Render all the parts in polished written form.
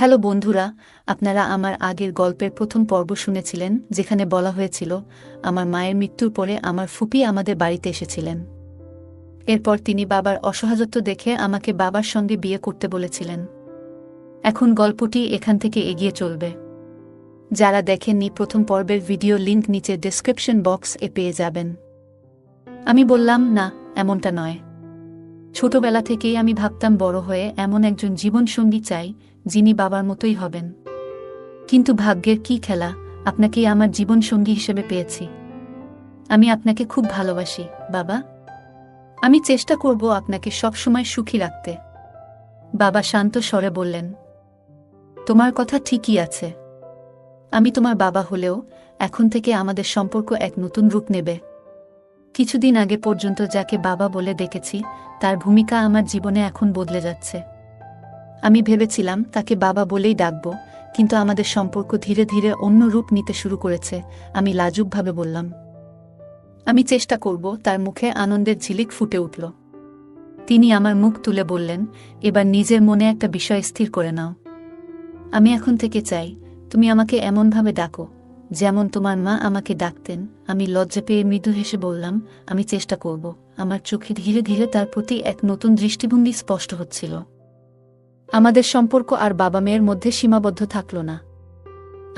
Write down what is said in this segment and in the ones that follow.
Hello বন্ধুরা, আপনারা আমার আগের গল্পের প্রথম পর্ব শুনেছিলেন, যেখানে বলা হয়েছিল আমার মায়ের মৃত্যুর পরে আমার ফুপি আমাদের বাড়িতে এসেছিলেন। এরপর তিনি বাবার অসহায়ত্ব দেখে আমাকে বাবার সঙ্গে বিয়ে করতে বলেছিলেন। এখন গল্পটি এখান থেকে এগিয়ে চলবে। যারা দেখেননি প্রথম পর্বের ভিডিও লিংক নিচে ডেসক্রিপশন বক্স এ পেয়ে যাবেন। আমি বললাম, না, এমনটা নয়। ছোটবেলা থেকেই আমি ভাবতাম বড় হয়ে এমন একজন জীবনসঙ্গী চাই যিনি বাবার মতোই হবেন। কিন্তু ভাগ্যের কি খেলা, আপনাকেই আমার জীবনসঙ্গী হিসেবে পেয়েছি। আমি আপনাকে খুব ভালোবাসি বাবা। আমি চেষ্টা করব আপনাকে সবসময় সুখী রাখতে। বাবা শান্ত স্বরে বললেন, তোমার কথা ঠিকই আছে। আমি তোমার বাবা হলেও এখন থেকে আমাদের সম্পর্ক এক নতুন রূপ নেবে। কিছুদিন আগে পর্যন্ত যাকে বাবা বলে ডেকেছি তার ভূমিকা আমার জীবনে এখন বদলে যাচ্ছে। আমি ভেবেছিলাম তাকে বাবা বলেই ডাকব, কিন্তু আমাদের সম্পর্ক ধীরে ধীরে অন্য রূপ নিতে শুরু করেছে। আমি লাজুকভাবে বললাম, আমি চেষ্টা করব। তার মুখে আনন্দের ঝিলিক ফুটে উঠল। তিনি আমার মুখ তুলে বললেন, এবার নিজের মনে একটা বিষয় স্থির করে নাও। আমি এখন থেকে চাই তুমি আমাকে এমনভাবে ডাকো যেমন তোমার মা আমাকে ডাকতেন। আমি লজ্জা পেয়ে মৃদু হেসে বললাম, আমি চেষ্টা করব। আমার চোখে ধীরে ধীরে তার প্রতি এক নতুন দৃষ্টিভঙ্গি স্পষ্ট হচ্ছিল। আমাদের সম্পর্ক আর বাবা মেয়ের মধ্যে সীমাবদ্ধ থাকল না।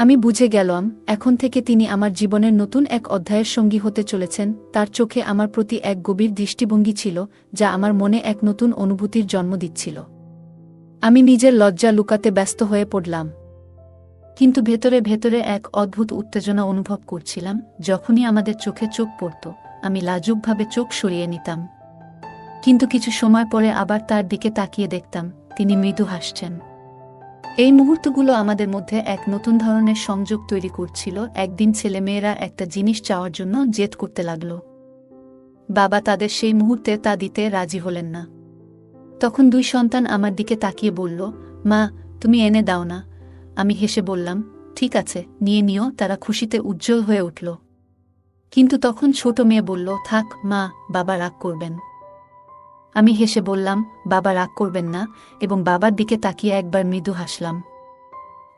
আমি বুঝে গেলাম এখন থেকে তিনি আমার জীবনের নতুন এক অধ্যায়ের সঙ্গী হতে চলেছেন। তার চোখে আমার প্রতি এক গভীর দৃষ্টিভঙ্গি ছিল, যা আমার মনে এক নতুন অনুভূতির জন্ম দিচ্ছিল। আমি নিজের লজ্জা লুকাতে ব্যস্ত হয়ে পড়লাম, কিন্তু ভেতরে ভেতরে এক অদ্ভুত উত্তেজনা অনুভব করছিলাম। যখনই আমাদের চোখে চোখ পড়ত, আমি লাজুকভাবে চোখ সরিয়ে নিতাম, কিন্তু কিছু সময় পরে আবার তার দিকে তাকিয়ে দেখতাম তিনি মৃদু হাসছেন। এই মুহূর্তগুলো আমাদের মধ্যে এক নতুন ধরনের সংযোগ তৈরি করছিল। একদিন ছেলেমেয়েরা একটা জিনিস চাওয়ার জন্য জেদ করতে লাগল। বাবা তাদের সেই মুহূর্তে তা দিতে রাজি হলেন না। তখন দুই সন্তান আমার দিকে তাকিয়ে বলল, মা, তুমি এনে দাও না। আমি হেসে বললাম, ঠিক আছে, নিয়ে নিও। তারা খুশিতে উজ্জ্বল হয়ে উঠল। কিন্তু তখন ছোট মেয়ে বলল, থাক মা, বাবা রাগ করবেন। আমি হেসে বললাম, বাবা রাগ করবেন না, এবং বাবার দিকে তাকিয়ে একবার মৃদু হাসলাম।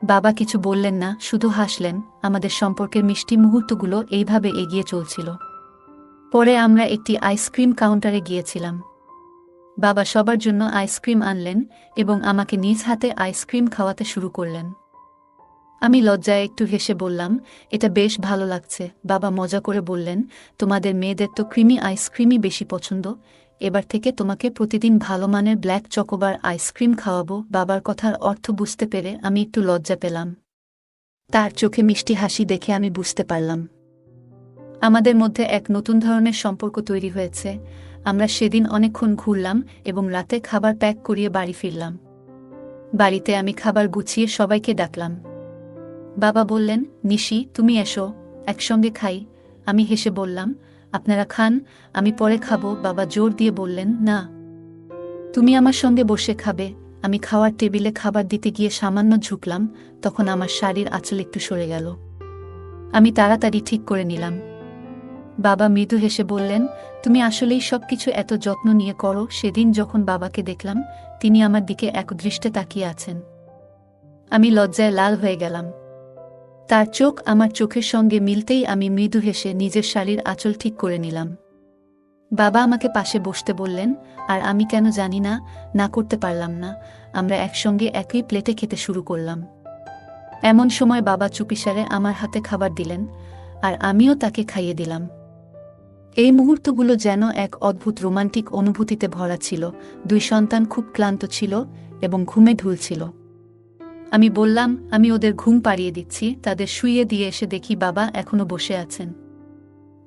বাবা কিছু বললেন না, শুধু হাসলেন। আমাদের সম্পর্কের মিষ্টি মুহূর্তগুলো এইভাবে এগিয়ে চলছিল। পরে আমরা একটি আইসক্রিম কাউন্টারে গিয়েছিলাম। বাবা সবার জন্য আইসক্রিম আনলেন এবং আমাকে নিজ হাতে আইসক্রিম খাওয়াতে শুরু করলেন। আমি লজ্জায় একটু হেসে বললাম, এটা বেশ ভালো লাগছে। বাবা মজা করে বললেন, তোমাদের মেয়েদের তো ক্রিমি আইসক্রিমই বেশি পছন্দ। এবার থেকে তোমাকে প্রতিদিন ভালো মানের ব্ল্যাক চকোবার আইসক্রিম খাওয়াবো। বাবার কথার অর্থ বুঝতে পেরে আমি একটু লজ্জা পেলাম। তার চোখে মিষ্টি হাসি দেখে আমি বুঝতে পারলাম আমাদের মধ্যে এক নতুন ধরনের সম্পর্ক তৈরি হয়েছে। আমরা সেদিন অনেকক্ষণ ঘুরলাম এবং রাতে খাবার প্যাক করিয়ে বাড়ি ফিরলাম। বাড়িতে আমি খাবার গুছিয়ে সবাইকে ডাকলাম। বাবা বললেন, নিশি, তুমি এসো, একসঙ্গে খাই। আমি হেসে বললাম, আপনারা খান, আমি পরে খাবো। বাবা জোর দিয়ে বললেন, না, তুমি আমার সঙ্গে বসে খাবে। আমি খাওয়ার টেবিলে খাবার দিতে গিয়ে সামান্য ঝুঁকলাম, তখন আমার শাড়ির আঁচল একটু সরে গেল। আমি তাড়াতাড়ি ঠিক করে নিলাম। বাবা মৃদু হেসে বললেন, তুমি আসলেই সবকিছু এত যত্ন নিয়ে করো। সেদিন যখন বাবাকে দেখলাম, তিনি আমার দিকে একদৃষ্টে তাকিয়ে আছেন। আমি লজ্জায় লাল হয়ে গেলাম। তার চোখ আমার চোখের সঙ্গে মিলতেই আমি মৃদু হেসে নিজের শাড়ির আঁচল ঠিক করে নিলাম। বাবা আমাকে পাশে বসতে বললেন, আর আমি কেন জানি না, না করতে পারলাম না। আমরা একসঙ্গে একই প্লেটে খেতে শুরু করলাম। এমন সময় বাবা চুপিসারে আমার হাতে খাবার দিলেন, আর আমিও তাকে খাইয়ে দিলাম। এই মুহূর্তগুলো যেন এক অদ্ভুত রোমান্টিক অনুভূতিতে ভরা ছিল। দুই সন্তান খুব ক্লান্ত ছিল এবং ঘুমে ঢুলছিল। আমি বললাম, আমি ওদের ঘুম পাড়িয়ে দিচ্ছি। তাদের শুইয়ে দিয়ে এসে দেখি বাবা এখনো বসে আছেন।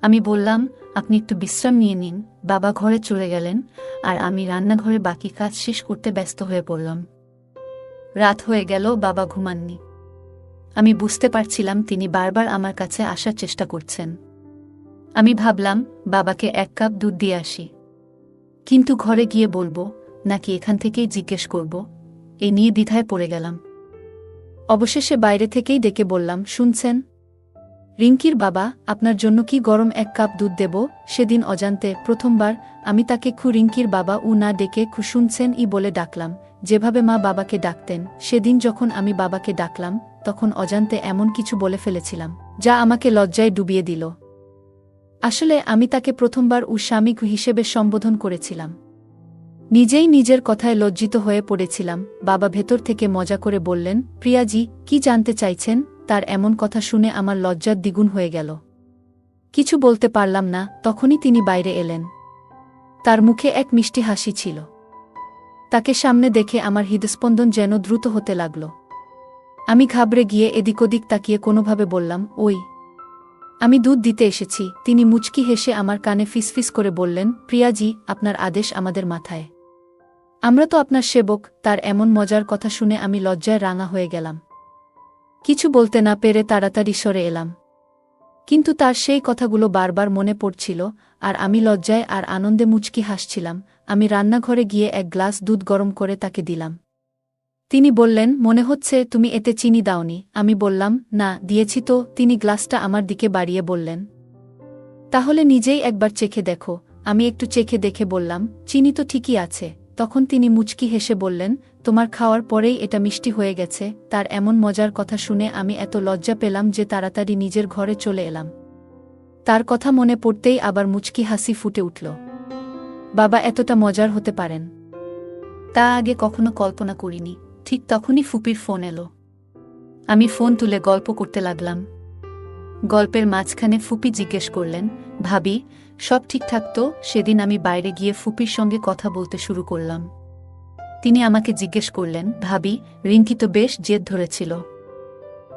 আমি বললাম, আপনি একটু বিশ্রাম নিয়ে নিন। বাবা ঘরে চলে গেলেন, আর আমি রান্নাঘরে বাকি কাজ শেষ করতে ব্যস্ত হয়ে পড়লাম। রাত হয়ে গেল, বাবা ঘুমাননি। আমি বুঝতে পারছিলাম তিনি বারবার আমার কাছে আসার চেষ্টা করছেন। আমি ভাবলাম বাবাকে এক কাপ দুধ দিয়ে আসি, কিন্তু ঘরে গিয়ে বলবো নাকি এখান থেকেই জিজ্ঞেস করব, এই নিয়ে দ্বিধায় পড়ে গেলাম। অবশেষে বাইরে থেকেই ডেকে বললাম, শুনছেন রিঙ্কির বাবা, আপনার জন্য কি গরম এক কাপ দুধ দেব? সেদিন অজান্তে প্রথমবার আমি তাকে রিঙ্কির বাবা না ডেকে শুনছেন বলে ডাকলাম, যেভাবে মা বাবাকে ডাকতেন। সেদিন যখন আমি বাবাকে ডাকলাম তখন অজান্তে এমন কিছু বলে ফেলেছিলাম যা আমাকে লজ্জায় ডুবিয়ে দিল। আসলে আমি তাকে প্রথমবার স্বামী হিসেবে সম্বোধন করেছিলাম। নিজেই নিজের কথায় লজ্জিত হয়ে পড়েছিলাম। বাবা ভেতর থেকে মজা করে বললেন, প্রিয়াজি, কি জানতে চাইছেন? তার এমন কথা শুনে আমার লজ্জার দ্বিগুণ হয়ে গেল। কিছু বলতে পারলাম না। তখনই তিনি বাইরে এলেন। তার মুখে এক মিষ্টি হাসি ছিল। তাকে সামনে দেখে আমার হৃদস্পন্দন যেন দ্রুত হতে লাগল। আমি ঘাবড়ে গিয়ে এদিক ওদিক তাকিয়ে কোনোভাবে বললাম, ওই, আমি দুধ দিতে এসেছি। তিনি মুচকি হেসে আমার কানে ফিসফিস করে বললেন, প্রিয়াজি, আপনার আদেশ আমাদের মাথায়। আমরা তো আপনার সেবক। তার এমন মজার কথা শুনে আমি লজ্জায় রাঙা হয়ে গেলাম। কিছু বলতে না পেরে তাড়াতাড়ি সরে এলাম। কিন্তু তার সেই কথাগুলো বারবার মনে পড়ছিল, আর আমি লজ্জায় আর আনন্দে মুচকি হাসছিলাম। আমি রান্নাঘরে গিয়ে এক গ্লাস দুধ গরম করে তাকে দিলাম। তিনি বললেন, মনে হচ্ছে তুমি এতে চিনি দাওনি। আমি বললাম, না, দিয়েছি তো। তিনি গ্লাসটা আমার দিকে বাড়িয়ে বললেন, তাহলে নিজেই একবার চেখে দেখো। আমি একটু চেখে দেখে বললাম, চিনি তো ঠিকই আছে। তখন তিনি মুচকি হেসে বললেন, তোমার খাওয়ার পরেই এটা মিষ্টি হয়ে গেছে। তার এমন মজার কথা শুনে আমি এত লজ্জা পেলাম যে তাড়াতাড়ি নিজের ঘরে চলে এলাম। তার কথা মনে পড়তেই আবার মুচকি হাসি ফুটে উঠল। বাবা এতটা মজার হতে পারেন, তা আগে কখনো কল্পনা করিনি। ঠিক তখনই ফুপির ফোন এলো। আমি ফোন তুলে গল্প করতে লাগলাম। গল্পের মাঝখানে ফুপি জিজ্ঞেস করলেন, ভাবি, সব ঠিকঠাক তো? সেদিন আমি বাইরে গিয়ে ফুপির সঙ্গে কথা বলতে শুরু করলাম। তিনি আমাকে জিজ্ঞেস করলেন, ভাবি, রিঙ্কি তো বেশ জেদ ধরেছিল,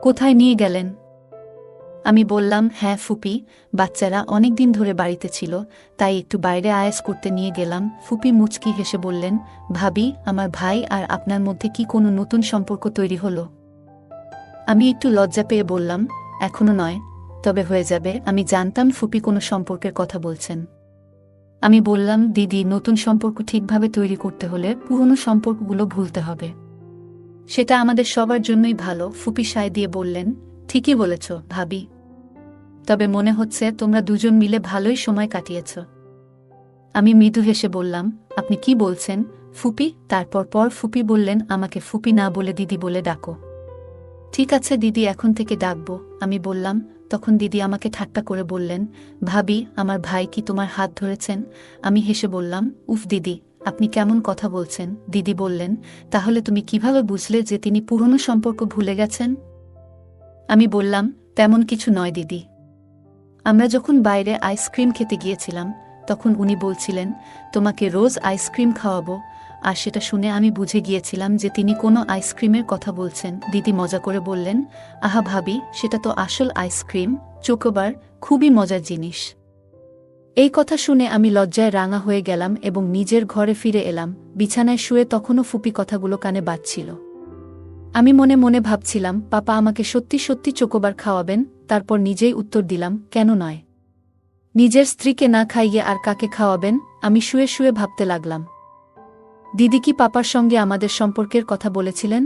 কোথায় নিয়ে গেলেন? আমি বললাম, হ্যাঁ ফুপি, বাচ্চারা অনেকদিন ধরে বাড়িতে ছিল, তাই একটু বাইরে আয়েস করতে নিয়ে গেলাম। ফুপি মুচকি হেসে বললেন, ভাবি, আমার ভাই আর আপনার মধ্যে কি কোনো নতুন সম্পর্ক তৈরি হলো? আমি একটু লজ্জা পেয়ে বললাম, এখনো নয়, তবে হয়ে যাবে। আমি জানতাম ফুপি কোনো সম্পর্কের কথা বলছেন। আমি বললাম, দিদি, নতুন সম্পর্ক ঠিকভাবে তৈরি করতে হলে পুরনো সম্পর্কগুলো ভুলতে হবে। সেটা আমাদের সবার জন্যই ভালো। ফুপি সায় দিয়ে বললেন, ঠিকই বলেছ ভাবি, তবে মনে হচ্ছে তোমরা দুজন মিলে ভালোই সময় কাটিয়েছ। আমি মৃদু হেসে বললাম, আপনি কি বলছেন ফুপি? তারপর ফুপি বললেন, আমাকে ফুপি না বলে দিদি বলে ডাকো। ঠিক আছে দিদি, এখন থেকে ডাকবো। আমি বললাম। তখন দিদি আমাকে ঠাট্টা করে বললেন, ভাবি, আমার ভাই কি তোমার হাত ধরেছেন? আমি হেসে বললাম, উফ দিদি, আপনি কেমন কথা বলছেন? দিদি বললেন, তাহলে তুমি কিভাবে বুঝলে যে তিনি পুরনো সম্পর্ক ভুলে গেছেন? আমি বললাম, তেমন কিছু নয় দিদি। আমরা যখন বাইরে আইসক্রিম খেতে গিয়েছিলাম তখন উনি বলছিলেন, তোমাকে রোজ আইসক্রিম খাওয়াবো, আর সেটা শুনে আমি বুঝে গিয়েছিলাম যে তিনি কোনো আইসক্রিমের কথা বলছেন। দিদি মজা করে বললেন, আহা ভাবি, সেটা তো আসল আইসক্রিম, চোকোবার, খুবই মজার জিনিস। এই কথা শুনে আমি লজ্জায় রাঙা হয়ে গেলাম এবং নিজের ঘরে ফিরে এলাম। বিছানায় শুয়ে তখনও ফুপি কথাগুলো কানে বাজছিল। আমি মনে মনে ভাবছিলাম, পাপা আমাকে সত্যি সত্যি চোকোবার খাওয়াবেন? তারপর নিজেই উত্তর দিলাম, কেন নয়? নিজের স্ত্রীকে না খাইয়ে আর কাকে খাওয়াবেন? আমি শুয়ে শুয়ে ভাবতে লাগলাম, দিদি কি পাপার সঙ্গে আমাদের সম্পর্কের কথা বলেছিলেন?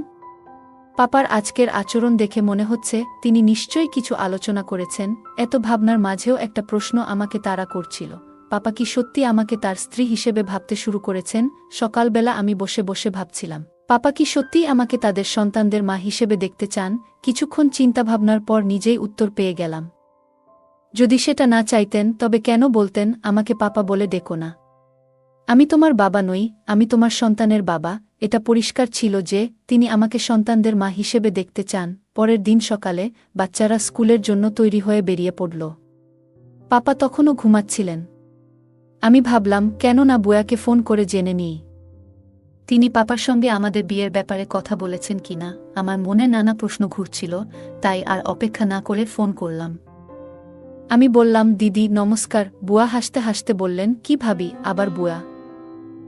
পাপার আজকের আচরণ দেখে মনে হচ্ছে তিনি নিশ্চয়ই কিছু আলোচনা করেছেন। এত ভাবনার মাঝেও একটা প্রশ্ন আমাকে তাড়া করছিল, পাপা কি সত্যি আমাকে তার স্ত্রী হিসেবে ভাবতে শুরু করেছেন? সকালবেলা আমি বসে বসে ভাবছিলাম, পাপা কি সত্যিই আমাকে তাদের সন্তানদের মা হিসেবে দেখতে চান? কিছুক্ষণ চিন্তাভাবনার পর নিজেই উত্তর পেয়ে গেলাম। যদি সেটা না চাইতেন তবে কেন বলতেন, আমাকে পাপা বলে ডেকো না? আমি তোমার বাবা নই, আমি তোমার সন্তানের বাবা। এটা পরিষ্কার ছিল যে তিনি আমাকে সন্তানদের মা হিসেবে দেখতে চান। পরের দিন সকালে বাচ্চারা স্কুলের জন্য তৈরি হয়ে বেরিয়ে পড়ল। পাপা তখনও ঘুমাচ্ছিলেন। আমি ভাবলাম, কেন না বুয়াকে ফোন করে জেনে নিই তিনি পাপার সঙ্গে আমাদের বিয়ের ব্যাপারে কথা বলেছেন কিনা। আমার মনে নানা প্রশ্ন ঘুরছিল, তাই আর অপেক্ষা না করে ফোন করলাম। আমি বললাম, দিদি নমস্কার। বুয়া হাসতে হাসতে বললেন, কি ভাবি, আবার বুয়া?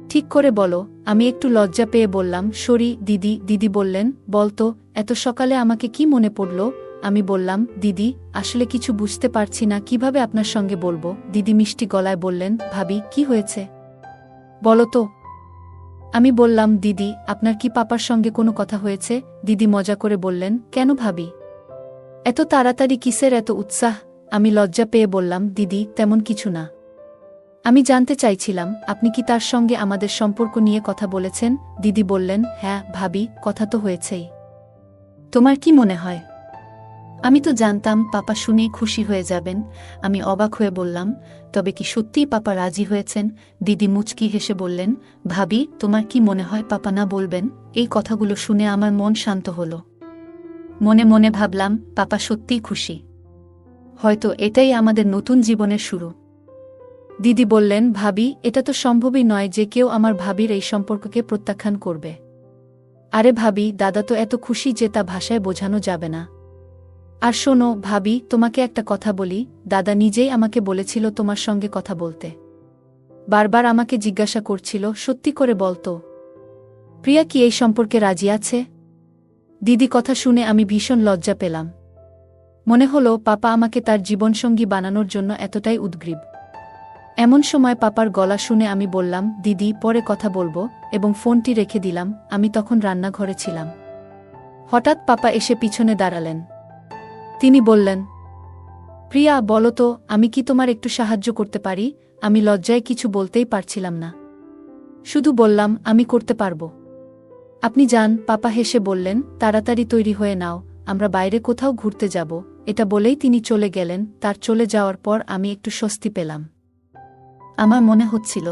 ঠিক করে বলো। আমি একটু লজ্জা পেয়ে বললাম, সরি দিদি। দিদি বললেন, বলতো, এত সকালে আমাকে কি মনে পড়ল? আমি বললাম, দিদি, আসলে কিছু বুঝতে পারছি না কিভাবে আপনার সঙ্গে বলবো। দিদি মিষ্টি গলায় বললেন, ভাবি, কি হয়েছে বলো তো? আমি বললাম, দিদি, আপনার কি পাপার সঙ্গে কোনো কথা হয়েছে? দিদি মজা করে বললেন, কেন ভাবি, এত তাড়াতাড়ি কিসের এত উৎসাহ? আমি লজ্জা পেয়ে বললাম, দিদি, তেমন কিছু না। আমি জানতে চাইছিলাম আপনি কি তার সঙ্গে আমাদের সম্পর্ক নিয়ে কথা বলেছেন? দিদি বললেন, হ্যাঁ ভাবি, কথা তো হয়েছেই। তোমার কি মনে হয়? আমি তো জানতাম পাপা শুনেই খুশি হয়ে যাবেন। আমি অবাক হয়ে বললাম, তবে কি সত্যিই পাপা রাজি হয়েছেন? দিদি মুচকি হেসে বললেন, ভাবি, তোমার কি মনে হয় পাপা না বলবেন? এই কথাগুলো শুনে আমার মন শান্ত হল। মনে মনে ভাবলাম, পাপা সত্যিই খুশি। হয়তো এটাই আমাদের নতুন জীবনের শুরু। দিদি বললেন, ভাবি, এটা তো সম্ভবই নয় যে কেউ আমার ভাবির এই সম্পর্ককে প্রত্যাখ্যান করবে। আরে ভাবি, দাদা তো এত খুশি যে তা ভাষায় বোঝানো যাবে না। আর শোনো ভাবি, তোমাকে একটা কথা বলি, দাদা নিজেই আমাকে বলেছিল তোমার সঙ্গে কথা বলতে। বারবার আমাকে জিজ্ঞাসা করছিল, সত্যি করে বলতো প্রিয়া কি এই সম্পর্কে রাজি আছে? দিদি কথা শুনে আমি ভীষণ লজ্জা পেলাম। মনে হলো পাপা আমাকে তার জীবনসঙ্গী বানানোর জন্য এতটাই উদগ্রীব। এমন সময় পাপার গলা শুনে আমি বললাম, দিদি, পরে কথা বলবো, এবং ফোনটি রেখে দিলাম। আমি তখন রান্নাঘরে ছিলাম। হঠাৎ পাপা এসে পিছনে দাঁড়ালেন। তিনি বললেন, প্রিয়া, বলো তো, আমি কি তোমার একটু সাহায্য করতে পারি? আমি লজ্জায় কিছু বলতেই পারছিলাম না। শুধু বললাম, আমি করতে পারব। আপনি যান। পাপা হেসে বললেন, তাড়াতাড়ি তৈরি হয়ে নাও, আমরা বাইরে কোথাও ঘুরতে যাব। এটা বলেই তিনি চলে গেলেন। তার চলে যাওয়ার পর আমি একটু স্বস্তি পেলাম। আমার মনে হচ্ছিল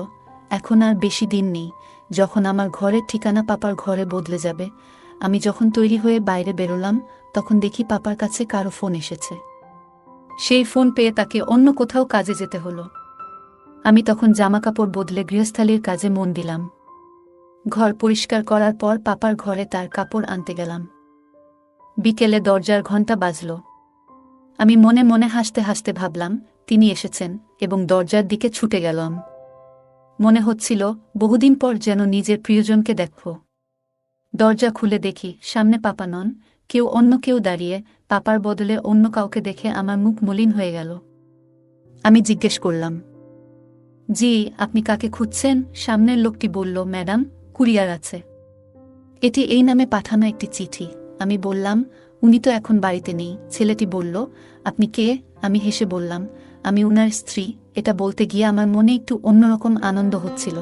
এখন আর বেশি দিন নেই যখন আমার ঘরের ঠিকানা পাপার ঘরে বদলে যাবে। আমি যখন তৈরি হয়ে বাইরে বেরোলাম, তখন দেখি পাপার কাছে কারো ফোন এসেছে। সেই ফোন পেয়ে তাকে অন্য কোথাও কাজে যেতে হলো। আমি তখন জামাকাপড় বদলে গৃহস্থালির কাজে মন দিলাম। ঘর পরিষ্কার করার পর পাপার ঘরে তার কাপড় আনতে গেলাম। বিকেলে দরজার ঘণ্টা বাজল। আমি মনে মনে হাসতে হাসতে ভাবলাম তিনি এসেছেন, এবং দরজার দিকে ছুটে গেলাম। মনে হচ্ছিল বহুদিন পর যেন নিজের প্রিয়জনকে দেখব। দরজা খুলে দেখি সামনে পাপা নন, অন্য কেউ দাঁড়িয়ে। পাপার বদলে অন্য কাউকে দেখে আমার মুখ মলিন হয়ে গেল। আমি জিজ্ঞেস করলাম, জি, আপনি কাকে খুঁজছেন? সামনের লোকটি বলল, ম্যাডাম, কুরিয়ার আছে। এটি এই নামে পাঠানো একটি চিঠি। আমি বললাম, উনি তো এখন বাড়িতে নেই। ছেলেটি বলল, আপনি কে? আমি হেসে বললাম, আমি উনার স্ত্রী। এটা বলতে গিয়ে আমার মনে একটু অন্যরকম আনন্দ হচ্ছিল।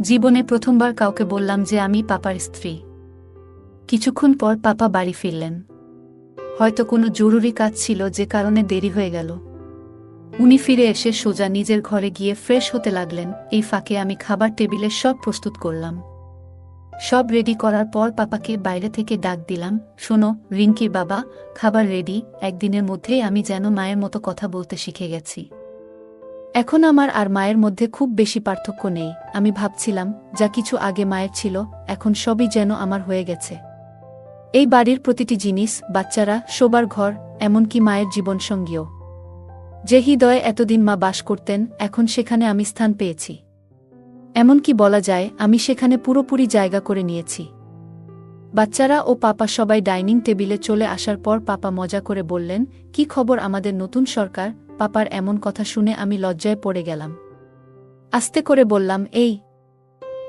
জীবনে প্রথমবার কাউকে বললাম যে আমি পাপার স্ত্রী। কিছুক্ষণ পর পাপা বাড়ি ফিরলেন। হয়তো কোনো জরুরি কাজ ছিল যে কারণে দেরি হয়ে গেল। উনি ফিরে এসে সোজা নিজের ঘরে গিয়ে ফ্রেশ হতে লাগলেন। এই ফাঁকে আমি খাবার টেবিলে সব প্রস্তুত করলাম। সব রেডি করার পর পাপাকে বাইরে থেকে ডাক দিলাম, শোনো রিঙ্কির বাবা, খাবার রেডি। একদিনের মধ্যেই আমি যেন মায়ের মতো কথা বলতে শিখে গেছি। এখন আমার আর মায়ের মধ্যে খুব বেশি পার্থক্য নেই। আমি ভাবছিলাম, যা কিছু আগে মায়ের ছিল, এখন সবই যেন আমার হয়ে গেছে। এই বাড়ির প্রতিটি জিনিস, বাচ্চারা, শোবার ঘর, এমনকি মায়ের জীবনসঙ্গীও। যে হৃদয়ে এতদিন মা বাস করতেন, এখন সেখানে আমি স্থান পেয়েছি। এমনকি বলা যায় আমি সেখানে পুরোপুরি জায়গা করে নিয়েছি। বাচ্চারা ও পাপা সবাই ডাইনিং টেবিলে চলে আসার পর পাপা মজা করে বললেন, কি খবর আমাদের নতুন সরকার? পাপার এমন কথা শুনে আমি লজ্জায় পড়ে গেলাম। আস্তে করে বললাম, এই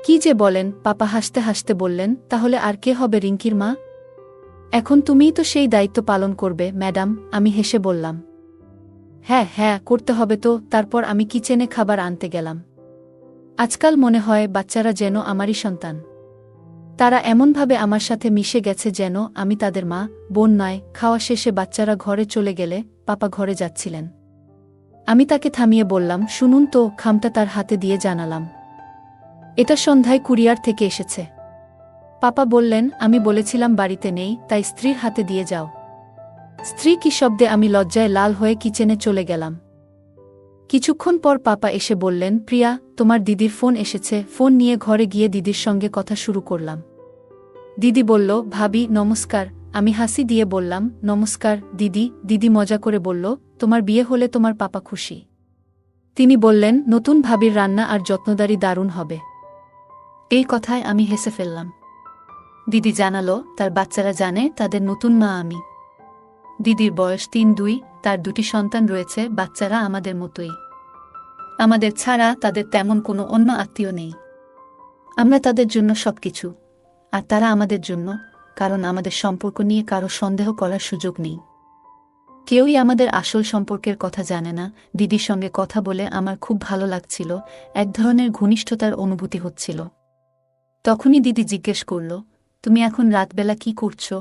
কি যে বলেন? পাপা হাসতে হাসতে বললেন, তাহলে আর কে হবে রিঙ্কির মা? এখন তুমিই তো সেই দায়িত্ব পালন করবে ম্যাডাম। আমি হেসে বললাম, হ্যাঁ হ্যাঁ, করতে হবে তো। তারপর আমি কিচেনে খাবার আনতে গেলাম। আজকাল মনে হয় বাচ্চারা যেন আমারই সন্তান। তারা এমনভাবে আমার সাথে মিশে গেছে যেন আমি তাদের মা, বোন নয়। খাওয়া শেষে বাচ্চারা ঘরে চলে গেলে পাপা ঘরে যাচ্ছিলেন। আমি তাকে থামিয়ে বললাম, শুনুন তো। খামটা তার হাতে দিয়ে জানালাম, এটা সন্ধ্যায় কুরিয়ার থেকে এসেছে। পাপা বললেন, আমি বলেছিলাম বাড়িতে নেই, তাই স্ত্রীর হাতে দিয়ে যাও। স্ত্রী কি শব্দে আমি লজ্জায় লাল হয়ে কিচেনে চলে গেলাম। কিছুক্ষণ পর পাপা এসে বললেন, প্রিয়া, তোমার দিদির ফোন এসেছে। ফোন নিয়ে ঘরে গিয়ে দিদির সঙ্গে কথা শুরু করলাম। দিদি বলল, ভাবি নমস্কার। আমি হাসি দিয়ে বললাম, নমস্কার দিদি। দিদি মজা করে বলল, তোমার বিয়ে হলে তোমার পাপা খুশি। তিনি বললেন, নতুন ভাবির রান্না আর যত্নদারি দারুণ হবে। এই কথায় আমি হেসে ফেললাম। দিদি জানালো, তার বাচ্চারা জানে তাদের নতুন মা আমি। দিদির বয়স ৩-২, তার ২টি সন্তান রয়েছে। বাচ্চারা আমাদের মতোই। আমাদের ছাড়া তাদের তেমন কোনো অন্য আত্মীয় নেই। আমরা তাদের জন্য সবকিছু, আর তারা আমাদের জন্য, কারণ আমাদের সম্পর্ক নিয়ে কারো সন্দেহ করার সুযোগ নেই। কেউই আমাদের আসল সম্পর্কের কথা জানে না। দিদির সঙ্গে কথা বলে আমার খুব ভালো লাগছিল, এক ধরনের ঘনিষ্ঠতার অনুভূতি হচ্ছিল। তখনই দিদি জিজ্ঞেস করল, তুমি এখন রাতবেলা কি করছো?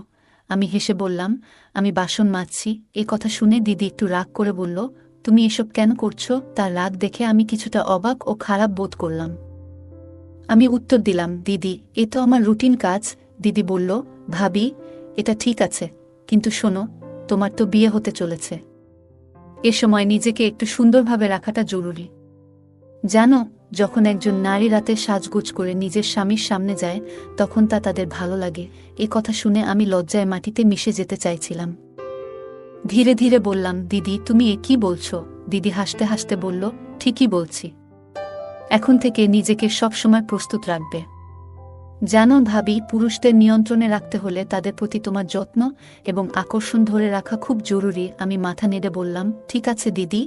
আমি হেসে বললাম, আমি বাসন মাজছি। এ কথা শুনে দিদি একটু রাগ করে বলল, তুমি এসব কেন করছো? তার রাগ দেখে আমি কিছুটা অবাক ও খারাপ বোধ করলাম। আমি উত্তর দিলাম, দিদি, এ তো আমার রুটিন কাজ। দিদি বলল, ভাবি, এটা ঠিক আছে, কিন্তু শোনো, তোমার তো বিয়ে হতে চলেছে। এ সময় নিজেকে একটু সুন্দরভাবে রাখাটা জরুরি। জানো, যখন একজন নারী রাতে সাজগোজ করে নিজের স্বামীর সামনে যায়, তখন তা তাদের ভালো লাগে। এ কথা শুনে আমি লজ্জায় মাটিতে মিশে যেতে চাইছিলাম। ধীরে ধীরে বললাম, দিদি, তুমি এ কি বলছো? দিদি হাসতে হাসতে বলল, ঠিকই বলছি। এখন থেকে নিজেকে সবসময় প্রস্তুত রাখবে। জানো ভাবি, পুরুষদের নিয়ন্ত্রণে রাখতে হলে তাদের প্রতি তোমার যত্ন এবং আকর্ষণ ধরে রাখা খুব জরুরি। আমি মাথা নেড়ে বললাম, ঠিক আছে দিদি,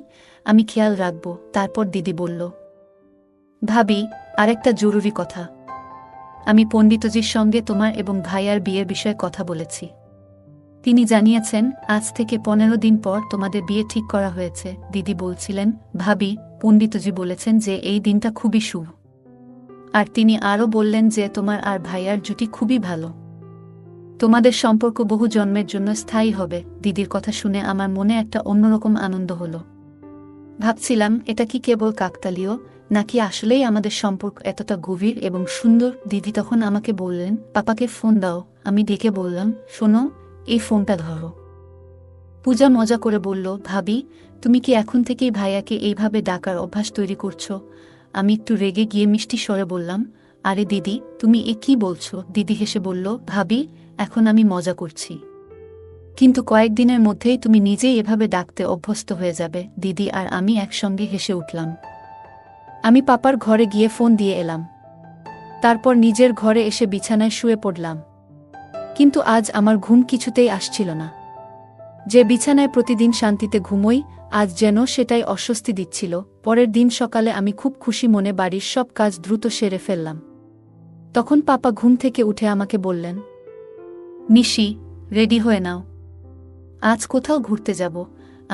আমি খেয়াল রাখব। তারপর দিদি বলল, ভাবি, আরেকটা জরুরি কথা। আমি পণ্ডিতজির সঙ্গে তোমার এবং ভাইয়ার বিয়ের বিষয়ে কথা বলেছি। তিনি জানিয়েছেন আজ থেকে 15 দিন পর তোমাদের বিয়ে ঠিক করা হয়েছে। দিদি বলছিলেন, ভাবি, পণ্ডিতজি বলেছেন যে এই দিনটা খুবই শুভ। আর তিনি আরও বললেন যে তোমার আর ভাইয়ার জুটি খুবই ভালো। তোমাদের সম্পর্ক বহু জন্মের জন্য স্থায়ী হবে। দিদির কথা শুনে আমার মনে একটা অন্যরকম আনন্দ হলো। ভাবছিলাম, এটা কি কেবল কাকতালীয়, নাকি আসলেই আমাদের সম্পর্ক এতটা গভীর এবং সুন্দর? দিদি তখন আমাকে বললেন, পাপাকে ফোন দাও। আমি ডেকে বললাম, শোনো, এই ফোনটা ধরো। পূজা মজা করে বলল, ভাবি, তুমি কি এখন থেকেই ভাইয়াকে এইভাবে ডাকার অভ্যাস তৈরি করছো? আমি একটু রেগে গিয়ে মিষ্টি স্বরে বললাম, আরে দিদি, তুমি এ কি বলছো? দিদি হেসে বলল, ভাবি, এখন আমি মজা করছি, কিন্তু কয়েকদিনের মধ্যেই তুমি নিজেই এভাবে ডাকতে অভ্যস্ত হয়ে যাবে। দিদি আর আমি একসঙ্গে হেসে উঠলাম। আমি পাপার ঘরে গিয়ে ফোন দিয়ে এলাম। তারপর নিজের ঘরে এসে বিছানায় শুয়ে পড়লাম। কিন্তু আজ আমার ঘুম কিছুতেই আসছিল না। যে বিছানায় প্রতিদিন শান্তিতে ঘুমোই, আজ যেন সেটাই অস্বস্তি দিচ্ছিল। পরের দিন সকালে আমি খুব খুশি মনে বাড়ির সব কাজ দ্রুত সেরে ফেললাম। তখন পাপা ঘুম থেকে উঠে আমাকে বললেন, নিশি, রেডি হয়ে নাও, আজ কোথাও ঘুরতে যাব।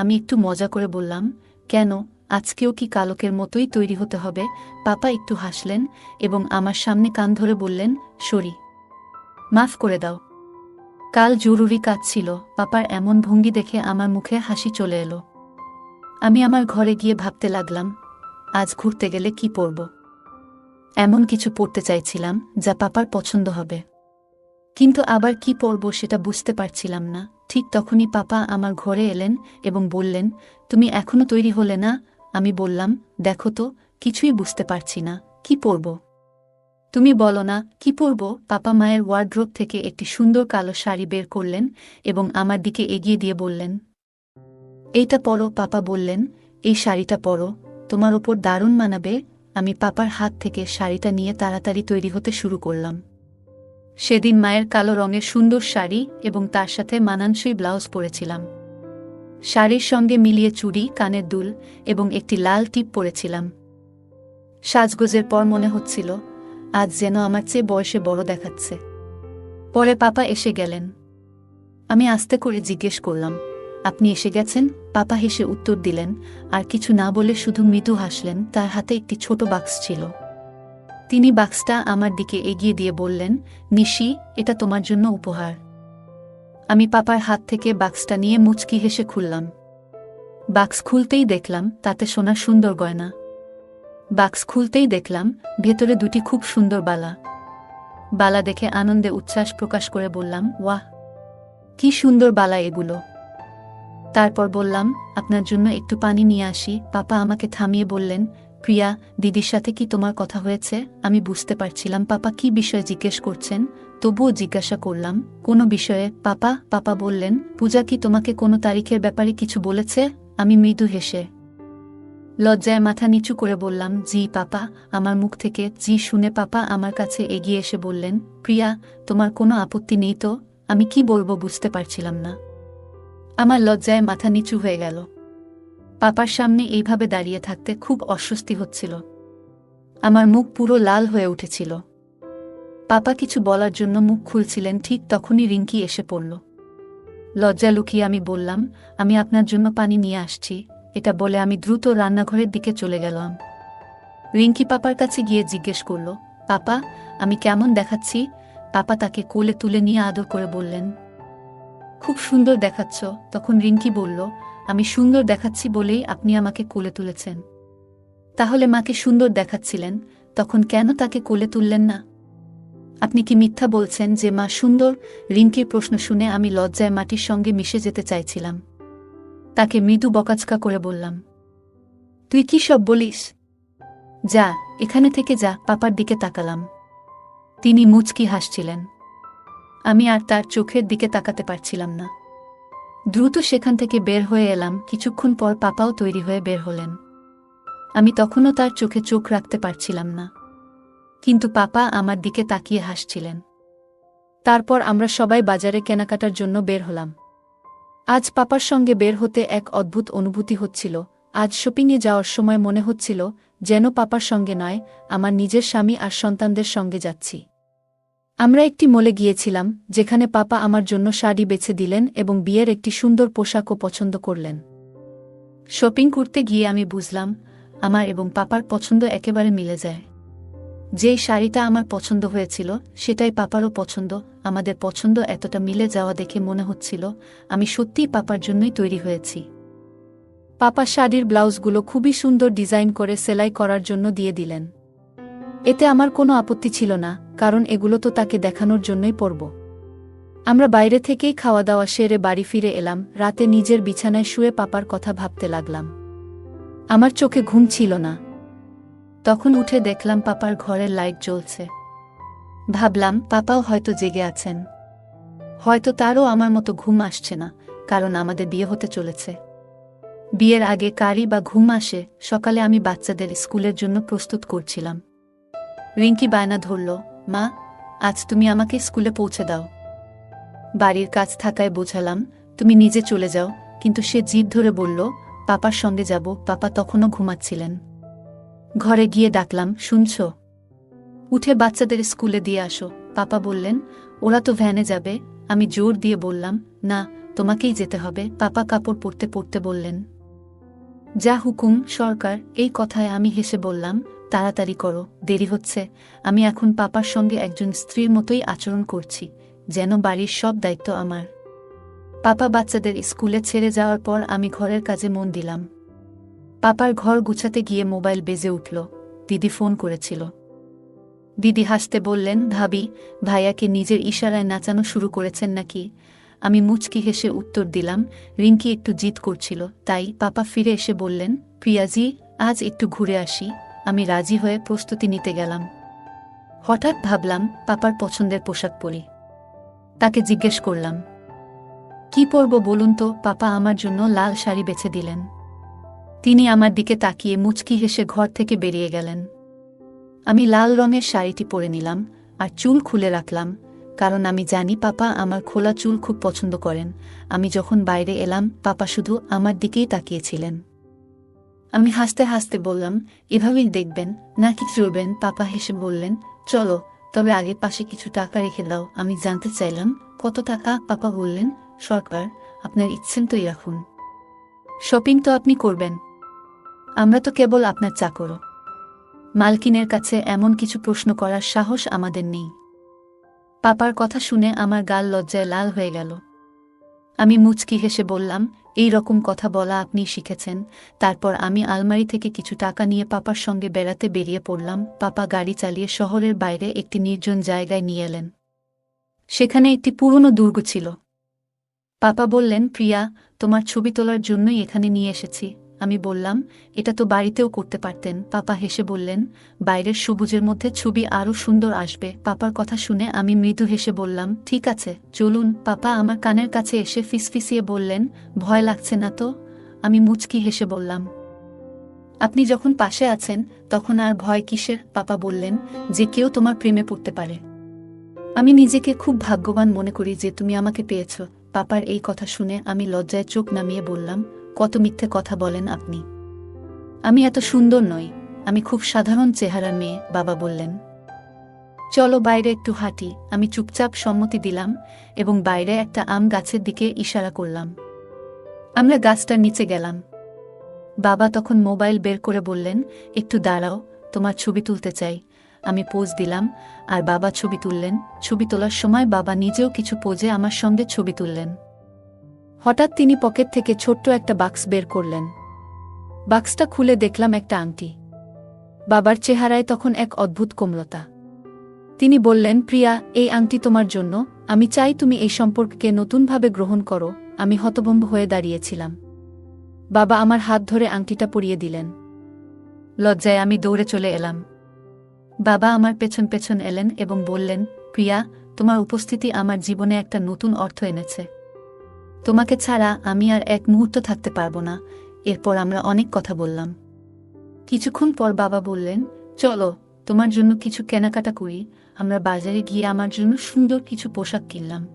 আমি একটু মজা করে বললাম, কেন, আজকেও কি কালকের মতোই তৈরি হতে হবে? পাপা একটু হাসলেন এবং আমার সামনে কান ধরে বললেন, সরি, মাফ করে দাও, কাল জরুরি কাজ ছিল। পাপার এমন ভঙ্গি দেখে আমার মুখে হাসি চলে এলো। আমি আমার ঘরে গিয়ে ভাবতে লাগলাম, আজ ঘুরতে গেলে কি পরব। এমন কিছু পরতে চাইছিলাম যা পাপার পছন্দ হবে, কিন্তু আবার কি পরব সেটা বুঝতে পারছিলাম না। ঠিক তখনই পাপা আমার ঘরে এলেন এবং বললেন, তুমি এখনো তৈরি হলে না? আমি বললাম, দেখো তো, কিছুই বুঝতে পারছি না, কি পরব? তুমি বলো না, কি পরব? পাপা মায়ের ওয়ার্ড্রোব থেকে একটি সুন্দর কালো শাড়ি বের করলেন এবং আমার দিকে এগিয়ে দিয়ে বললেন, এইটা পরো। পাপা বললেন, এই শাড়িটা পরো, তোমার ওপর দারুণ মানাবে। আমি পাপার হাত থেকে শাড়িটা নিয়ে তাড়াতাড়ি তৈরি হতে শুরু করলাম। সেদিন মায়ের কালো রঙের সুন্দর শাড়ি এবং তার সাথে মানানসই ব্লাউজ পরেছিলাম। শাড়ির সঙ্গে মিলিয়ে চুড়ি, কানের দুল এবং একটি লাল টিপ পরেছিলাম। সাজগোজের পর মনে হচ্ছিল আজ যেন আমার চেয়ে বয়সে বড় দেখাচ্ছে। পরে পাপা এসে গেলেন। আমি আস্তে করে জিজ্ঞেস করলাম, আপনি এসে গেছেন? পাপা হেসে উত্তর দিলেন, আর কিছু না বলে শুধু মৃদু হাসলেন। তার হাতে একটি ছোট বাক্স ছিল। তিনি বাক্সটা আমার দিকে এগিয়ে দিয়ে বললেন, নিশি, এটা তোমার জন্য উপহার। আমি পাপার হাত থেকে বাক্সটা নিয়ে মুচকি হেসে খুললাম। বাক্স খুলতেই দেখলাম তাতে সোনার সুন্দর গয়না। বাক্স খুলতেই দেখলাম ভেতরে দুটি খুব সুন্দর বালা। বালা দেখে আনন্দে উচ্ছ্বাস প্রকাশ করে বললাম, ওয়াহ, কি সুন্দর বালা এগুলো। তারপর বললাম, আপনার জন্য একটু পানি নিয়ে আসি। পাপা আমাকে থামিয়ে বললেন, প্রিয়া, দিদির সাথে কি তোমার কথা হয়েছে? আমি বুঝতে পারছিলাম পাপা কি বিষয়ে জিজ্ঞেস করছেন, তবুও জিজ্ঞাসা করলাম, কোনো বিষয়ে পাপা? পাপা বললেন, পূজা কি তোমাকে কোনো তারিখের ব্যাপারে কিছু বলেছে? আমি মৃদু হেসে লজ্জায় মাথা নিচু করে বললাম, জি পাপা। আমার মুখ থেকে জি শুনে পাপা আমার কাছে এগিয়ে এসে বললেন, প্রিয়া, তোমার কোনো আপত্তি নেই তো? আমি কি বলবো বুঝতে পারছিলাম না। আমার লজ্জায় মাথা নিচু হয়ে গেল। পাপার সামনে এইভাবে দাঁড়িয়ে থাকতে খুব অস্বস্তি হচ্ছিল। আমার মুখ পুরো লাল হয়ে উঠেছিল। পাপা কিছু বলার জন্য মুখ খুলছিলেন, ঠিক তখনই রিঙ্কি এসে পড়ল। লজ্জা লুকিয়ে আমি বললাম, আমি আপনার জন্য পানি নিয়ে আসছি। এটা বলে আমি দ্রুত রান্নাঘরের দিকে চলে গেলাম। রিঙ্কি পাপার কাছে গিয়ে জিজ্ঞেস করল, পাপা, আমি কেমন দেখাচ্ছি? পাপা তাকে কোলে তুলে নিয়ে আদর করে বললেন, খুব সুন্দর দেখাচ্ছ। তখন রিঙ্কি বলল, আমি সুন্দর দেখাচ্ছি বলেই আপনি আমাকে কোলে তুলেছেন। তাহলে মাকে সুন্দর দেখাচ্ছিলেন, তখন কেন তাকে কোলে তুললেন না? আপনি কি মিথ্যা বলছেন যে মা সুন্দর? রিঙ্কির প্রশ্ন শুনে আমি লজ্জায় মাটির সঙ্গে মিশে যেতে চাইছিলাম। তাকে মৃদু বকাচকা করে বললাম, তুই কি সব বলিস? যা, এখানে থেকে যা। পাপার দিকে তাকালাম। তিনি মুচকি হাসছিলেন। আমি আর তার চোখের দিকে তাকাতে পারছিলাম না। দ্রুত সেখান থেকে বের হয়ে এলাম। কিছুক্ষণ পর পাপাও তৈরি হয়ে বের হলেন। আমি তখনও তার চোখে চোখ রাখতে পারছিলাম না, কিন্তু পাপা আমার দিকে তাকিয়ে হাসছিলেন। তারপর আমরা সবাই বাজারে কেনাকাটার জন্য বের হলাম। আজ পাপার সঙ্গে বের হতে এক অদ্ভুত অনুভূতি হচ্ছিল। আজ শপিংয়ে যাওয়ার সময় মনে হচ্ছিল যেন পাপার সঙ্গে নয়, আমার নিজের স্বামী আর সন্তানদের সঙ্গে যাচ্ছি। আমরা একটি মলে গিয়েছিলাম, যেখানে পাপা আমার জন্য শাড়ি বেছে দিলেন এবং বিয়ের একটি সুন্দর পোশাকও পছন্দ করলেন। শপিং করতে গিয়ে আমি বুঝলাম, আমার এবং পাপার পছন্দ একেবারে মিলে যায়। যেই শাড়িটা আমার পছন্দ হয়েছিল সেটাই পাপারও পছন্দ। আমাদের পছন্দ এতটা মিলে যাওয়া দেখে মনে হচ্ছিল আমি সত্যিই পাপার জন্যই তৈরি হয়েছি। পাপা শাড়ির ব্লাউজগুলো খুবই সুন্দর ডিজাইন করে সেলাই করার জন্য দিয়ে দিলেন। এতে আমার কোনো আপত্তি ছিল না, কারণ এগুলো তো তাকে দেখানোর জন্যই পরব। আমরা বাইরে থেকেই খাওয়া দাওয়া সেরে বাড়ি ফিরে এলাম। রাতে নিজের বিছানায় শুয়ে পাপার কথা ভাবতে লাগলাম। আমার চোখে ঘুম ছিল না। তখন উঠে দেখলাম পাপার ঘরের লাইট জ্বলছে। ভাবলাম পাপাও হয়তো জেগে আছেন। হয়তো তারও আমার মতো ঘুম আসছে না, কারণ আমাদের বিয়ে হতে চলেছে। বিয়ের আগে কারি বা ঘুম আসে? সকালে আমি বাচ্চাদের স্কুলের জন্য প্রস্তুত করছিলাম। রিঙ্কি বায়না ধরল, মা, আজ তুমি আমাকে স্কুলে পৌঁছে দাও। বাড়ির কাজ থাকায় বোঝালাম, তুমি নিজে চলে যাও, কিন্তু সে জিদ ধরে বলল, পাপার সঙ্গে যাব। পাপা তখনও ঘুমাচ্ছিলেন। ঘরে গিয়ে ডাকলাম, শুনছ? উঠে বাচ্চাদের স্কুলে দিয়ে আসো। পাপা বললেন, ওরা তো ভ্যানে যাবে। আমি জোর দিয়ে বললাম, না, তোমাকেই যেতে হবে। পাপা কাপড় পরতে পরতে বললেন, যা হুকুম সরকার। এই কথায় আমি হেসে বললাম, তাড়াতাড়ি করো, দেরি হচ্ছে। আমি এখন পাপার সঙ্গে একজন স্ত্রীর মতোই আচরণ করছি, যেন বাড়ির সব দায়িত্ব আমার। পাপা বাচ্চাদের স্কুলে ছেড়ে যাওয়ার পর আমি ঘরের কাজে মন দিলাম। পাপার ঘর গুছাতে গিয়ে মোবাইল বেজে উঠল। দিদি ফোন করেছিল। দিদি হাসতে বললেন, ভাবি, ভাইয়াকে নিজের ইশারায় নাচানো শুরু করেছেন নাকি? আমি মুচকি হেসে উত্তর দিলাম, রিঙ্কি একটু জিদ করছিল তাই। পাপা ফিরে এসে বললেন, প্রিয়াজি, আজ একটু ঘুরে আসি। আমি রাজি হয়ে প্রস্তুতি নিতে গেলাম। হঠাৎ ভাবলাম পাপার পছন্দের পোশাক পরি। তাকে জিজ্ঞেস করলাম, কি পরব বলুন তো? পাপা আমার জন্য লাল শাড়ি বেছে দিলেন। তিনি আমার দিকে তাকিয়ে মুচকি হেসে ঘর থেকে বেরিয়ে গেলেন। আমি লাল রঙের শাড়িটি পরে নিলাম আর চুল খুলে রাখলাম, কারণ আমি জানি পাপা আমার খোলা চুল খুব পছন্দ করেন। আমি যখন বাইরে এলাম, পাপা শুধু আমার দিকেই তাকিয়েছিলেন। আমি হাসতে হাসতে বললাম, এভাবেই দেখবেন নাকি চলবেন? পাপা হেসে বললেন, চলো, তবে আগে পাশে কিছু টাকা রেখে দাও। আমি জানতে চাইলাম, কত টাকা? পাপা বললেন, সরকার, আপনার ইচ্ছেন তোই রাখুন। শপিং তো আপনি করবেন, আমরা তো কেবল আপনার চাকর। মালকিনের কাছে এমন কিছু প্রশ্ন করার সাহস আমাদের নেই। পাপার কথা শুনে আমার গাল লজ্জায় লাল হয়ে গেল। আমি মুচকি হেসে বললাম, এই রকম কথা বলা আপনি শিখেছেন? তারপর আমি আলমারি থেকে কিছু টাকা নিয়ে পাপার সঙ্গে বেড়াতে বেরিয়ে পড়লাম। পাপা গাড়ি চালিয়ে শহরের বাইরে একটি নির্জন জায়গায় নিয়ে এলেন। সেখানে একটি পুরনো দুর্গ ছিল। পাপা বললেন, প্রিয়া, তোমার ছবি তোলার জন্যই এখানে নিয়ে এসেছি। আমি বললাম, এটা তো বাড়িতেও করতে পারতেন। পাপা হেসে বললেন, বাইরের সবুজের মধ্যে ছবি আরও সুন্দর আসবে। পাপার কথা শুনে আমি মৃদু হেসে বললাম, ঠিক আছে, চলুন। পাপা আমার কানের কাছে এসে ফিসফিসিয়ে বললেন, ভয় লাগছে না তো? আমি মুচকি হেসে বললাম, আপনি যখন পাশে আছেন তখন আর ভয় কিসের? পাপা বললেন, যে কেউ তোমার প্রেমে পড়তে পারে। আমি নিজেকে খুব ভাগ্যবান মনে করি যে তুমি আমাকে পেয়েছ। পাপার এই কথা শুনে আমি লজ্জায় চোখ নামিয়ে বললাম, কত মিথ্যে কথা বলেন আপনি। আমি এত সুন্দর নই, আমি খুব সাধারণ চেহারার মেয়ে। বাবা বললেন, চলো বাইরে একটু হাঁটি। আমি চুপচাপ সম্মতি দিলাম এবং বাইরে একটা আম গাছের দিকে ইশারা করলাম। আমরা গাছটার নিচে গেলাম। বাবা তখন মোবাইল বের করে বললেন, একটু দাঁড়াও, তোমার ছবি তুলতে চাই। আমি পোজ দিলাম আর বাবা ছবি তুললেন। ছবি তোলার সময় বাবা নিজেও কিছু পোজে আমার সঙ্গে ছবি তুললেন। হঠাৎ তিনি পকেট থেকে ছোট্ট একটা বাক্স বের করলেন। বাক্সটা খুলে দেখলাম একটা আংটি। বাবার চেহারায় তখন এক অদ্ভুত কোমলতা। তিনি বললেন, প্রিয়া, এই আংটি তোমার জন্য। আমি চাই তুমি এই সম্পর্ককে নতুনভাবে গ্রহণ করো। আমি হতভম্ব হয়ে দাঁড়িয়েছিলাম। বাবা আমার হাত ধরে আংটিটা পরিয়ে দিলেন। লজ্জায় আমি দৌড়ে চলে এলাম। বাবা আমার পেছন পেছন এলেন এবং বললেন, প্রিয়া, তোমার উপস্থিতি আমার জীবনে একটা নতুন অর্থ এনেছে। তোমাকে ছাড়া আমি আর এক মুহূর্ত থাকতে পারবো না। এরপর আমরা অনেক কথা বললাম। কিছুক্ষণ পর বাবা বললেন, চলো, তোমার জন্য কিছু কেনাকাটা করি। আমরা বাজারে গিয়ে আমার জন্য সুন্দর কিছু পোশাক কিনলাম।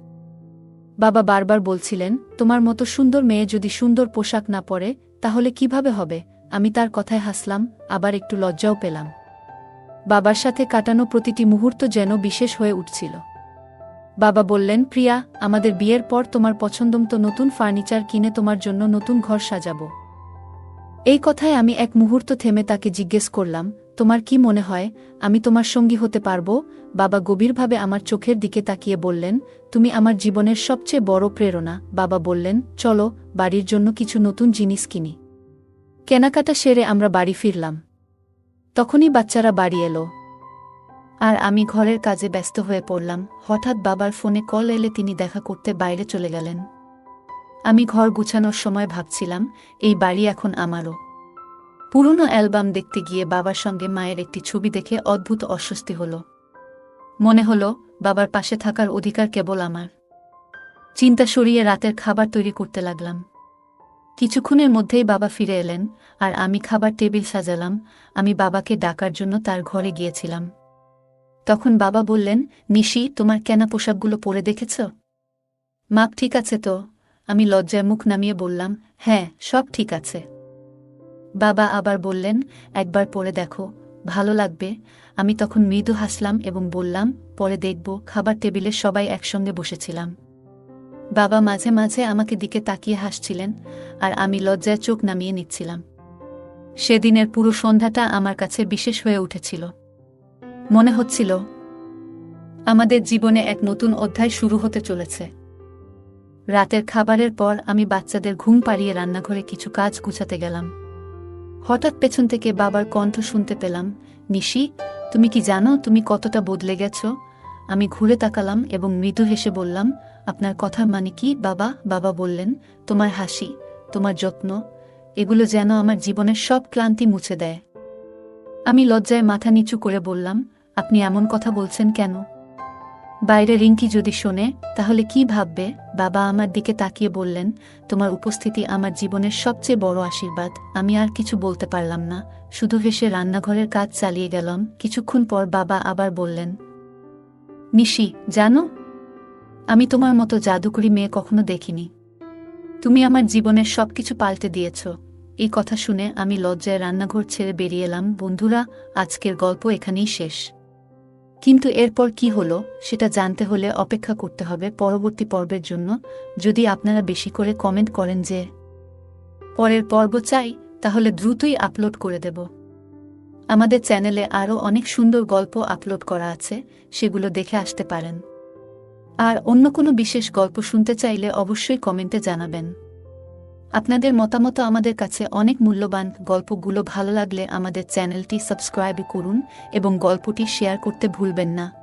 বাবা বারবার বলছিলেন, তোমার মতো সুন্দর মেয়ে যদি সুন্দর পোশাক না পরে তাহলে কিভাবে হবে? আমি তার কথায় হাসলাম, আবার একটু লজ্জাও পেলাম। বাবার সাথে কাটানো প্রতিটি মুহূর্ত যেন বিশেষ হয়ে উঠছিল। বাবা বললেন, প্রিয়া, আমাদের বিয়ের পর তোমার পছন্দমতো নতুন ফার্নিচার কিনে তোমার জন্য নতুন ঘর সাজাবো। এই কথায় আমি এক মুহূর্ত থেমে তাকে জিজ্ঞেস করলাম, তোমার কি মনে হয় আমি তোমার সঙ্গী হতে পারবো? বাবা গভীরভাবে আমার চোখের দিকে তাকিয়ে বললেন, তুমি আমার জীবনের সবচেয়ে বড় প্রেরণা। বাবা বললেন, চলো, বাড়ির জন্য কিছু নতুন জিনিস কিনি। কেনাকাটা সেরে আমরা বাড়ি ফিরলাম। তখনই বাচ্চারা বাড়ি এলো আর আমি ঘরের কাজে ব্যস্ত হয়ে পড়লাম। হঠাৎ বাবার ফোনে কল এলে তিনি দেখা করতে বাইরে চলে গেলেন। আমি ঘর গুছানোর সময় ভাবছিলাম, এই বাড়ি এখন আমারও। পুরনো অ্যালবাম দেখতে গিয়ে বাবার সঙ্গে মায়ের একটি ছবি দেখে অদ্ভুত অস্বস্তি হল। মনে হল বাবার পাশে থাকার অধিকার কেবল আমার। চিন্তা সরিয়ে রাতের খাবার তৈরি করতে লাগলাম। কিছুক্ষণের মধ্যেই বাবা ফিরে এলেন আর আমি খাবার টেবিল সাজালাম। আমি বাবাকে ডাকার জন্য তার ঘরে গিয়েছিলাম। তখন বাবা বললেন, নিশি, তোমার কেনা পোশাকগুলো পরে দেখেছ? মাপ ঠিক আছে তো? আমি লজ্জায় মুখ নামিয়ে বললাম, হ্যাঁ, সব ঠিক আছে। বাবা আবার বললেন, একবার পরে দেখো, ভালো লাগবে। আমি তখন মৃদু হাসলাম এবং বললাম, পরে দেখব। খাবার টেবিলে সবাই একসঙ্গে বসেছিলাম। বাবা মাঝে মাঝে আমাকে দিকে তাকিয়ে হাসছিলেন আর আমি লজ্জায় চোখ নামিয়ে নিচ্ছিলাম। সেদিনের পুরো সন্ধ্যাটা আমার কাছে বিশেষ হয়ে উঠেছিল। মনে হচ্ছিল আমাদের জীবনে এক নতুন অধ্যায় শুরু হতে চলেছে। রাতের খাবারের পর আমি বাচ্চাদের ঘুম পাড়িয়ে রান্নাঘরে কিছু কাজ গুছাতে গেলাম। হঠাৎ পেছন থেকে বাবার কণ্ঠ শুনতে পেলাম, নিশি, তুমি কি জানো তুমি কতটা বদলে গেছ? আমি ঘুরে তাকালাম এবং মৃদু হেসে বললাম, আপনার কথার মানে কি বাবা? বাবা বললেন, তোমার হাসি, তোমার যত্ন, এগুলো যেন আমার জীবনের সব ক্লান্তি মুছে দেয়। আমি লজ্জায় মাথা নিচু করে বললাম, আপনি এমন কথা বলছেন কেন? বাইরে রিঙ্কি যদি শোনে তাহলে কি ভাববে? বাবা আমার দিকে তাকিয়ে বললেন, তোমার উপস্থিতি আমার জীবনের সবচেয়ে বড় আশীর্বাদ। আমি আর কিছু বলতে পারলাম না, শুধু হেসে রান্নাঘরের কাজ চালিয়ে গেলাম। কিছুক্ষণ পর বাবা আবার বললেন, নিশি, জানো, আমি তোমার মতো জাদুকরি মেয়ে কখনো দেখিনি। তুমি আমার জীবনের সবকিছু পাল্টে দিয়েছ। এই কথা শুনে আমি লজ্জায় রান্নাঘর ছেড়ে বেরিয়ে এলাম। বন্ধুরা, আজকের গল্প এখানেই শেষ। কিন্তু এরপর কি হলো সেটা জানতে হলে অপেক্ষা করতে হবে পরবর্তী পর্বের জন্য। যদি আপনারা বেশি করে কমেন্ট করেন যে পরের পর্ব চাই, তাহলে দ্রুতই আপলোড করে দেব। আমাদের চ্যানেলে আরও অনেক সুন্দর গল্প আপলোড করা আছে, সেগুলো দেখে আসতে পারেন। আর অন্য কোনো বিশেষ গল্প শুনতে চাইলে অবশ্যই কমেন্টে জানাবেন। আপনাদের মতামত আমাদের কাছে অনেক মূল্যবান। গল্পগুলো ভালো লাগলে আমাদের চ্যানেলটি সাবস্ক্রাইব করুন এবং গল্পটি শেয়ার করতে ভুলবেন না।